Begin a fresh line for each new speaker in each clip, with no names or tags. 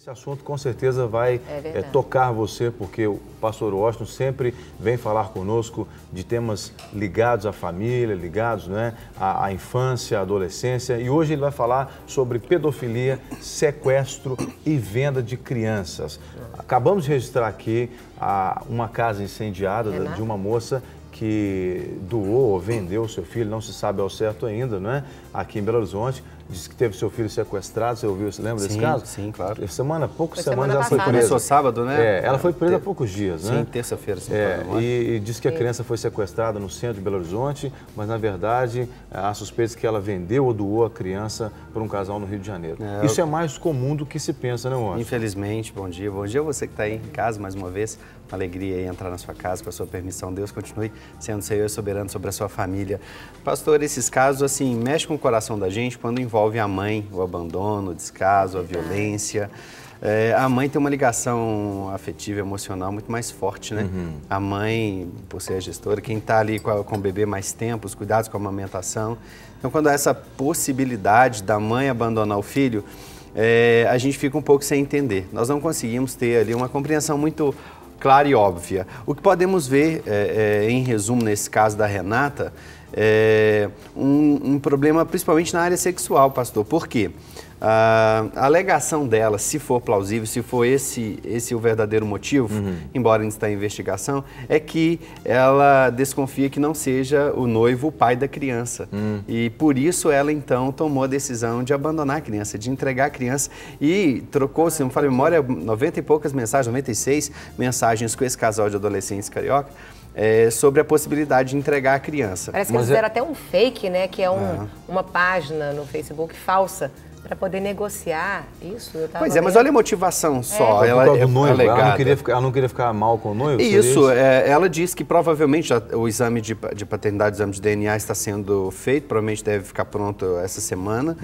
Esse assunto com certeza vai tocar você, porque o pastor Washington sempre vem falar conosco de temas ligados à família, ligados, né, à infância, à adolescência. E hoje ele vai falar sobre pedofilia, sequestro e venda de crianças. Acabamos de registrar aqui uma casa incendiada de uma moça que doou ou vendeu seu filho, não se sabe ao certo ainda, né? Aqui em Belo Horizonte. Disse que teve seu filho sequestrado, você ouviu, você lembra desse caso?
Sim, claro.
Poucas semanas ela foi presa.
Começou sábado, né?
Ela foi presa há poucos dias, né?
Sim, terça-feira.
E disse que a criança foi sequestrada no centro de Belo Horizonte, mas na verdade há suspeitas que ela vendeu ou doou a criança para um casal no Rio de Janeiro. Isso é mais comum do que se pensa, né, Washington?
Infelizmente, bom dia. Bom dia a você que está aí em casa mais uma vez. Uma alegria aí entrar na sua casa com a sua permissão. Deus continue sendo Senhor soberano sobre a sua família. Pastor, esses casos, assim, mexem com o coração da gente quando envolve a mãe, o abandono, o descaso, a violência. A mãe tem uma ligação afetiva, emocional muito mais forte, né? A mãe, por ser a gestora, quem está ali com o bebê mais tempo, os cuidados com a amamentação. Então, quando há essa possibilidade da mãe abandonar o filho, a gente fica um pouco sem entender. Nós não conseguimos ter ali uma compreensão muito clara e óbvia. O que podemos ver, em resumo, nesse caso da Renata, um problema principalmente na área sexual, pastor. Por quê? A alegação dela, se for plausível, se for esse o verdadeiro motivo, embora ainda está em investigação, é que ela desconfia que não seja o noivo o pai da criança. E por isso ela então tomou a decisão de abandonar a criança, de entregar a criança e trocou, se não me falha a memória, 90 e poucas mensagens, 96 mensagens com esse casal de adolescentes carioca, sobre a possibilidade de entregar a criança.
Parece que eles fizeram até um fake, né? Que é uma página no Facebook falsa para poder negociar isso.
Pois é, mas olha a motivação só.
Ela não queria ficar mal com o noivo?
Isso, ela diz que provavelmente o exame de paternidade, o exame de DNA está sendo feito, provavelmente deve ficar pronto essa semana,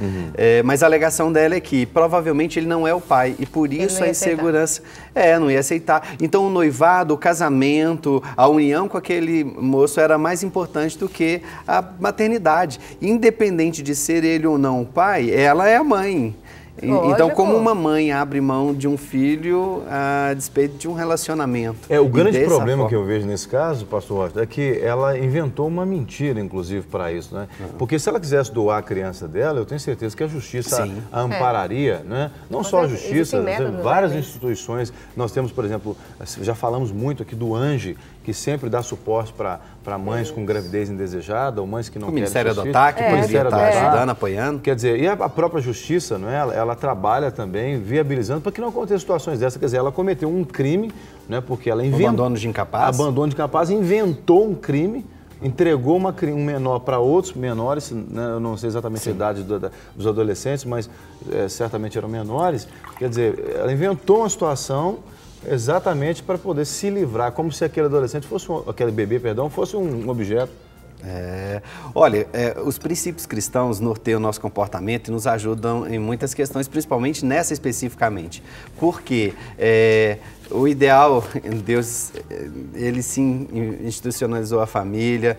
mas a alegação dela é que provavelmente ele não é o pai e por isso a insegurança não ia aceitar. Então o noivado, o casamento, a união com aquele moço era mais importante do que a maternidade. Independente de ser ele ou não o pai, ela é a mãe. Então, como uma mãe abre mão de um filho a despeito de um relacionamento?
O grande problema que eu vejo nesse caso, pastor Washington, é que ela inventou uma mentira, inclusive, para isso, né? Porque se ela quisesse doar a criança dela, eu tenho certeza que a justiça a ampararia, né? Não só a justiça, várias instituições. Nós temos, por exemplo, já falamos muito aqui do ANGE, que sempre dá suporte para mães com gravidez indesejada ou mães que não querem. O
Ministério do Ataque poderia estar ajudando, apoiando.
Quer dizer, e a própria justiça, não é? Ela trabalha também viabilizando para que não aconteçam situações dessas. Quer dizer, ela cometeu um crime, né? Porque ela inventou...
Abandono de incapaz.
Abandono de incapaz, inventou um crime, entregou um menor para outros menores, né? Eu não sei exatamente a idade dos adolescentes, mas certamente eram menores. Quer dizer, ela inventou uma situação exatamente para poder se livrar, como se aquele adolescente fosse, aquele bebê, perdão, fosse um objeto.
Olha, os princípios cristãos norteiam o nosso comportamento e nos ajudam em muitas questões, principalmente nessa especificamente. Porque o ideal, Deus, ele sim institucionalizou a família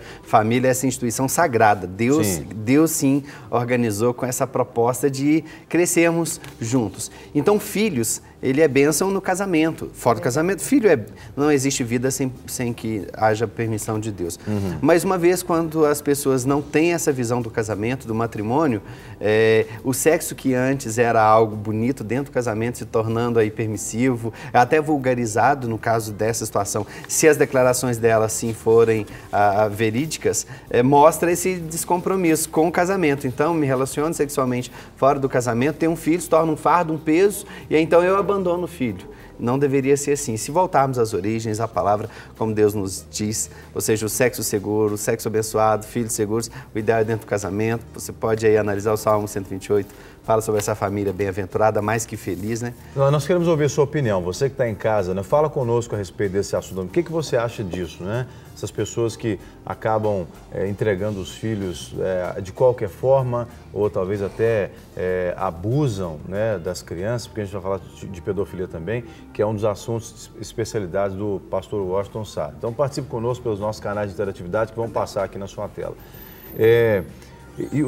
é essa instituição sagrada. Deus sim organizou com essa proposta de crescermos juntos. Então, filhos, ele é bênção no casamento. Fora do casamento, filho não existe vida sem que haja permissão de Deus. Mas uma vez, quando as pessoas não têm essa visão do casamento, do matrimônio, o sexo que antes era algo bonito dentro do casamento se tornando aí permissivo, até vulgarizado no caso dessa situação. Se as declarações dela sim forem verídicas, mostra esse descompromisso com o casamento. Então, me relaciono sexualmente fora do casamento, tenho um filho, se torna um fardo, um peso, e aí, então eu abandono o filho. Não deveria ser assim. Se voltarmos às origens, à palavra, como Deus nos diz, ou seja, o sexo seguro, o sexo abençoado, filhos seguros, o ideal é dentro do casamento. Você pode aí analisar o Salmo 128, fala sobre essa família bem-aventurada, mais que feliz, né?
Nós queremos ouvir a sua opinião. Você que está em casa, né? Fala conosco a respeito desse assunto. O que você acha disso, né? Essas pessoas que acabam entregando os filhos de qualquer forma, ou talvez até abusam, né, das crianças, porque a gente vai falar de pedofilia também, que é um dos assuntos de especialidade do pastor Washington Sá. Então participe conosco pelos nossos canais de interatividade que vão passar aqui na sua tela. E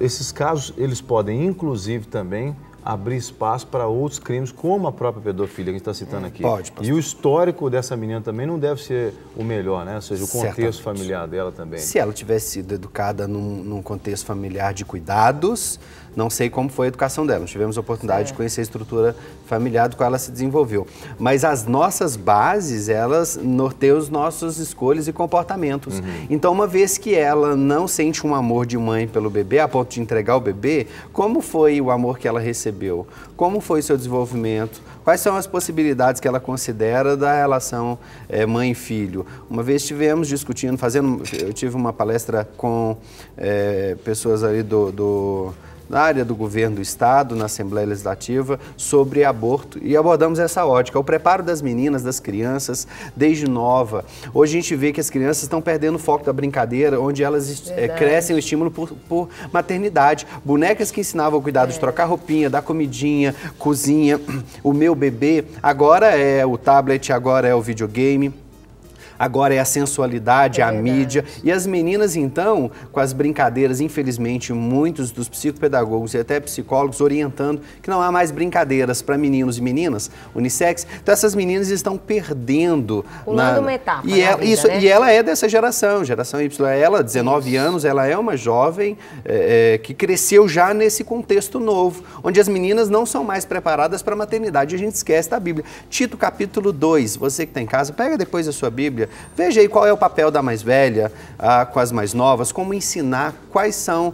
esses casos, eles podem inclusive também abrir espaço para outros crimes, como a própria pedofilia que a gente está citando aqui.
Pode, pastor.
E o histórico dessa menina também não deve ser o melhor, né? Ou seja, o contexto familiar dela também.
Se ela tivesse sido educada num contexto familiar de cuidados, não sei como foi a educação dela. Nós tivemos a oportunidade de conhecer a estrutura familiar do qual ela se desenvolveu. Mas as nossas bases, elas norteiam as nossas escolhas e comportamentos. Então, uma vez que ela não sente um amor de mãe pelo bebê, a ponto de entregar o bebê, como foi o amor que ela recebeu? Como foi o seu desenvolvimento? Quais são as possibilidades que ela considera da relação mãe e filho? Uma vez estivemos discutindo, eu tive uma palestra com pessoas ali na área do governo do Estado, na Assembleia Legislativa, sobre aborto, e abordamos essa ótica, o preparo das meninas, das crianças, desde nova. Hoje a gente vê que as crianças estão perdendo o foco da brincadeira, onde elas crescem o estímulo por maternidade. Bonecas que ensinavam o cuidado de trocar roupinha, dar comidinha, cozinha, o meu bebê, agora é o tablet, agora é o videogame. Agora é a sensualidade, a mídia. E as meninas, então, com as brincadeiras, infelizmente, muitos dos psicopedagogos e até psicólogos orientando que não há mais brincadeiras para meninos e meninas, unissex. Então, essas meninas estão perdendo.
Pulando uma etapa.
E ela é dessa geração Y. Ela, 19 anos, ela é uma jovem que cresceu já nesse contexto novo, onde as meninas não são mais preparadas para a maternidade. A gente esquece da Bíblia. Tito, capítulo 2. Você que está em casa, pega depois a sua Bíblia. Veja aí qual é o papel da mais velha com as mais novas, como ensinar, quais são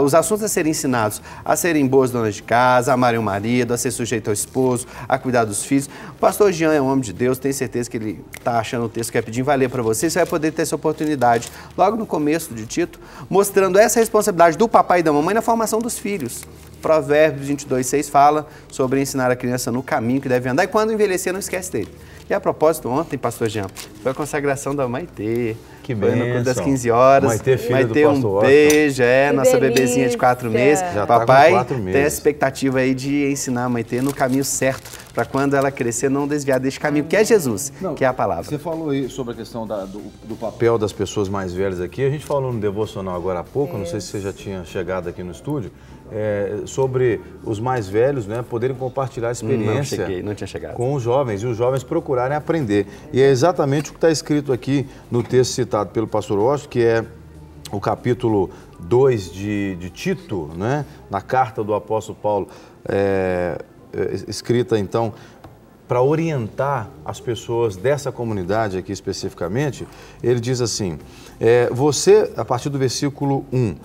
os assuntos a serem ensinados, a serem boas donas de casa, a amarem o marido, a ser sujeito ao esposo, a cuidar dos filhos. O pastor Jean é um homem de Deus, tenho certeza que ele está achando o texto que é pedindo, vai ler para você, você vai poder ter essa oportunidade, logo no começo de Tito, mostrando essa responsabilidade do papai e da mamãe na formação dos filhos. Provérbios 22:6 fala sobre ensinar a criança no caminho que deve andar e quando envelhecer não esquece dele. E a propósito, ontem, pastor Jean, foi a consagração da Maitê.
Que bênção.
Foi no culto das 15 horas.
Maitê, filha
Maitê,
do pastor
um beijo,
Que
nossa
delícia.
bebezinha de 4 meses.
Já tá
Papai
com 4 meses.
tem a expectativa aí de ensinar a Maitê no caminho certo, para quando ela crescer não desviar deste caminho, que é Jesus, que é a palavra.
Você falou aí sobre a questão do papel das pessoas mais velhas aqui. A gente falou no devocional agora há pouco, não sei se você já tinha chegado aqui no estúdio, sobre os mais velhos, né, poderem compartilhar a experiência
não tinha chegado.
Com os jovens e os jovens procurarem aprender. E é exatamente o que está escrito aqui no texto citado pelo pastor Washington, que é o capítulo 2 de Tito, né, na carta do apóstolo Paulo, escrita então para orientar as pessoas dessa comunidade aqui especificamente. Ele diz assim, você, a partir do versículo 1,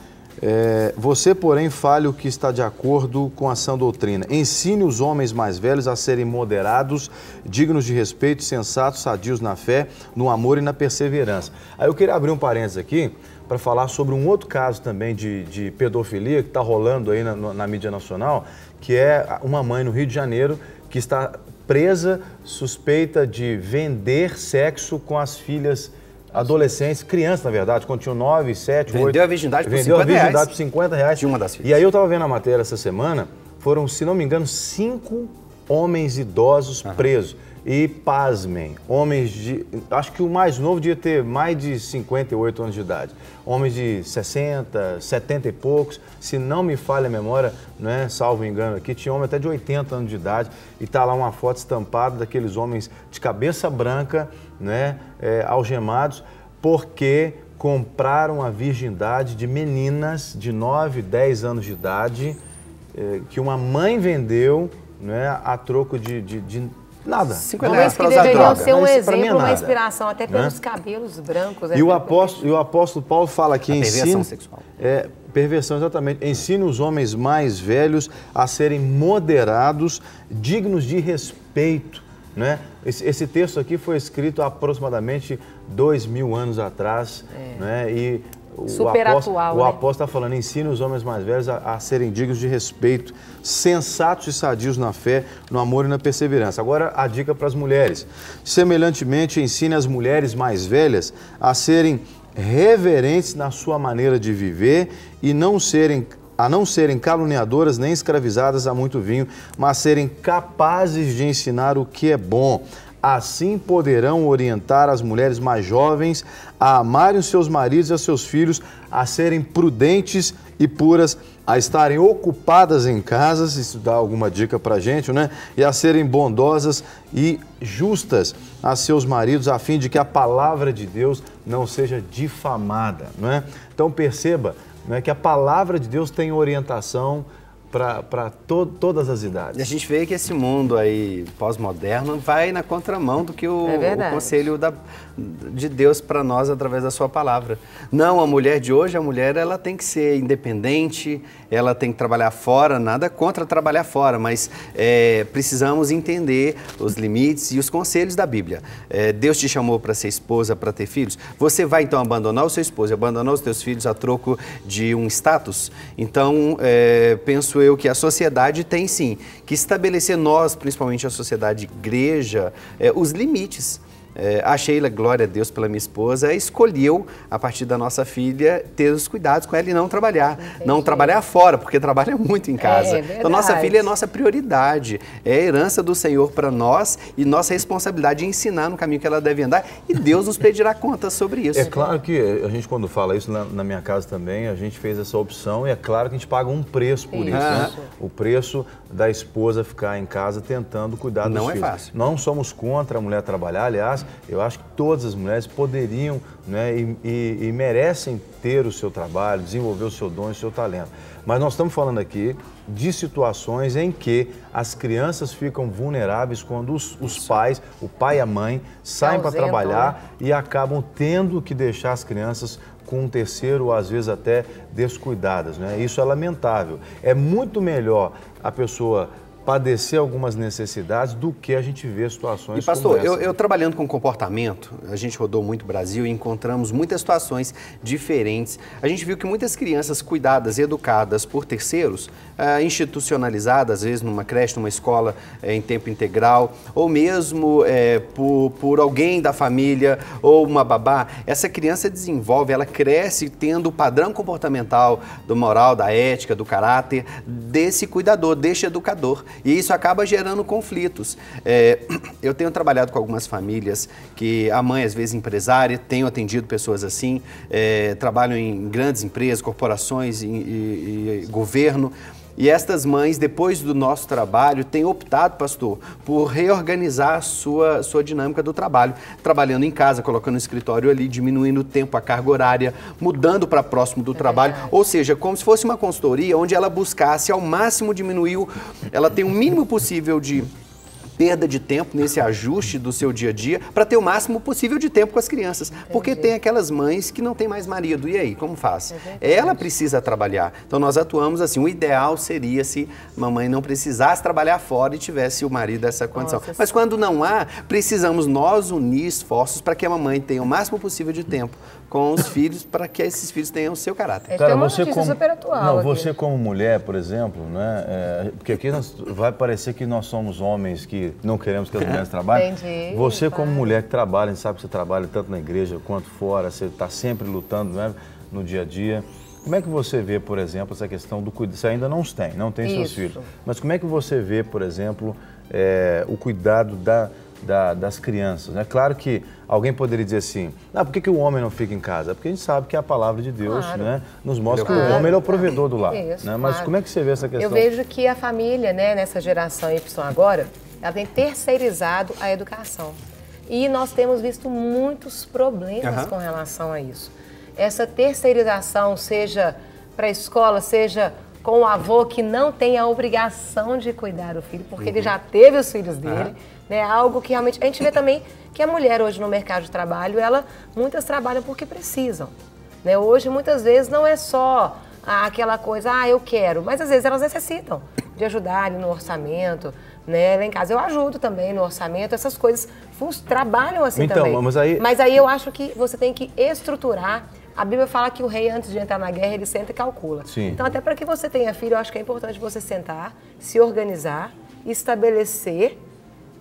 você, porém, fale o que está de acordo com a sã doutrina. Ensine os homens mais velhos a serem moderados, dignos de respeito, sensatos, sadios na fé, no amor e na perseverança. Aí eu queria abrir um parênteses aqui para falar sobre um outro caso também de pedofilia que está rolando aí na mídia nacional, que é uma mãe no Rio de Janeiro que está presa, suspeita de vender sexo com as filhas adolescentes, crianças, na verdade, quando tinham 9, 7, 8...
Vendeu a virgindade por
Vendeu
50
a virgindade
reais.
por 50 reais.
De uma das filhas.
E aí eu estava vendo a matéria essa semana, foram, se não me engano, 5 homens idosos presos. E, pasmem, homens de... Acho que o mais novo devia ter mais de 58 anos de idade. Homens de 60, 70 e poucos, se não me falha a memória, né, salvo engano aqui, tinha homem até de 80 anos de idade. E está lá uma foto estampada daqueles homens de cabeça branca, né, algemados, porque compraram a virgindade de meninas de 9, 10 anos de idade, que uma mãe vendeu, né, a troco de nada.
50 reais
que
para usar
deveriam
droga.
ser um
Isso pra mim é
exemplo, uma
nada,
inspiração, até pelos cabelos brancos.
E o apóstolo Paulo fala que
perversão sexual.
Perversão, exatamente. Ensina os homens mais velhos a serem moderados, dignos de respeito, né? Esse texto aqui foi escrito há aproximadamente 2000 anos atrás, né? E
super atual,
o apóstolo está falando, ensina os homens mais velhos a serem dignos de respeito, sensatos e sadios na fé, no amor e na perseverança. Agora, a dica para as mulheres. Semelhantemente, ensine as mulheres mais velhas a serem reverentes na sua maneira de viver e a não serem caluniadoras nem escravizadas a muito vinho, mas serem capazes de ensinar o que é bom. Assim poderão orientar as mulheres mais jovens a amarem os seus maridos e os seus filhos, a serem prudentes e puras, a estarem ocupadas em casas, isso dá alguma dica pra gente, né? E a serem bondosas e justas a seus maridos, a fim de que a palavra de Deus não seja difamada, não é? Então perceba, não é, que a palavra de Deus tem orientação para todas as idades.
E a gente vê que esse mundo aí pós-moderno vai na contramão do que o conselho de Deus para nós através da sua palavra. Não, a mulher de hoje, a mulher ela tem que ser independente, ela tem que trabalhar fora, nada contra trabalhar fora, mas precisamos entender os limites e os conselhos da Bíblia. Deus te chamou para ser esposa, para ter filhos. Você vai então abandonar o seu esposo, abandonar os teus filhos a troco de um status? Então, penso eu que a sociedade tem sim que estabelecer, nós, principalmente a sociedade igreja, os limites. A Sheila, glória a Deus pela minha esposa, escolheu, a partir da nossa filha, ter os cuidados com ela e não trabalhar. Entendi. Não trabalhar fora, porque trabalha muito em casa. Então, nossa filha é nossa prioridade. É a herança do Senhor para nós e nossa responsabilidade de ensinar no caminho que ela deve andar. E Deus nos pedirá contas sobre isso.
É claro que a gente, quando fala isso, na minha casa também, a gente fez essa opção e é claro que a gente paga um preço por isso, né? O preço da esposa ficar em casa tentando cuidar dos filhos. Não é fácil. Não somos contra a mulher trabalhar, aliás, eu acho que todas as mulheres poderiam, né, e merecem ter o seu trabalho, desenvolver o seu dom e o seu talento. Mas nós estamos falando aqui de situações em que as crianças ficam vulneráveis quando os pais, o pai e a mãe, saem para trabalhar e acabam tendo que deixar as crianças com um terceiro, ou às vezes até descuidadas, né? Isso é lamentável. É muito melhor a pessoa padecer algumas necessidades do que a gente vê situações
pastor,
como essa.
Eu trabalhando com comportamento, a gente rodou muito o Brasil e encontramos muitas situações diferentes. A gente viu que muitas crianças cuidadas e educadas por terceiros, institucionalizadas, às vezes numa creche, numa escola em tempo integral, ou mesmo por alguém da família ou uma babá, essa criança desenvolve, ela cresce tendo o padrão comportamental, do moral, da ética, do caráter desse cuidador, deste educador. E isso acaba gerando conflitos. Eu tenho trabalhado com algumas famílias que a mãe, às vezes empresária, tenho atendido pessoas assim, trabalham em grandes empresas, corporações e governo. E estas mães, depois do nosso trabalho, têm optado, pastor, por reorganizar a sua dinâmica do trabalho. Trabalhando em casa, colocando o escritório ali, diminuindo o tempo, a carga horária, mudando para próximo do trabalho. Ou seja, como se fosse uma consultoria onde ela buscasse ao máximo diminuir, ela tem o mínimo possível de perda de tempo nesse ajuste do seu dia a dia para ter o máximo possível de tempo com as crianças. Entendi. Porque tem aquelas mães que não têm mais marido. E aí, como faz? Ela precisa trabalhar. Então nós atuamos assim, o ideal seria se mamãe não precisasse trabalhar fora e tivesse o marido essa condição. Nossa, mas quando não há, precisamos nós unir esforços para que a mamãe tenha o máximo possível de tempo com os filhos, para que esses filhos tenham o seu caráter.
Cara, você como super atual.
Não, você como mulher, por exemplo, né? Porque aqui vai parecer que nós somos homens que não queremos que as mulheres trabalhem. Entendi. Você como mulher que trabalha, a gente sabe que você trabalha tanto na igreja quanto fora, você está sempre lutando, né, no dia a dia. Como é que você vê, por exemplo, essa questão do cuidado? Você ainda não tem seus filhos. Mas como é que você vê, por exemplo, o cuidado das crianças? É claro que alguém poderia dizer assim, por que o homem não fica em casa? Porque a gente sabe que a palavra de Deus, né, nos mostra que o homem é o provedor do lar. Isso, né? Mas como é que você vê essa questão?
Eu vejo que a família, né, nessa geração Y agora, ela tem terceirizado a educação. E nós temos visto muitos problemas com relação a isso. Essa terceirização, seja para a escola, seja com o avô que não tem a obrigação de cuidar do filho, porque ele já teve os filhos dele, né? Algo que realmente... A gente vê também que a mulher hoje no mercado de trabalho, muitas trabalham porque precisam, né? Hoje, muitas vezes, não é só aquela coisa, eu quero, mas às vezes elas necessitam de ajudar ali no orçamento, né? Lá em casa eu ajudo também no orçamento, essas coisas trabalham assim também. Mas aí eu acho que você tem que estruturar. A Bíblia fala que o rei, antes de entrar na guerra, ele senta e calcula. Sim. Então, até para que você tenha filho, eu acho que é importante você sentar, se organizar, estabelecer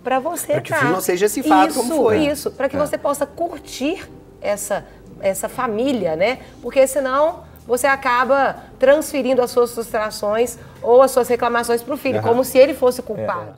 para você...
Para que o filho não seja cifrado como foi.
Isso, para que você possa curtir essa família, né? Porque senão você acaba transferindo as suas frustrações ou as suas reclamações para o filho, como se ele fosse culpado.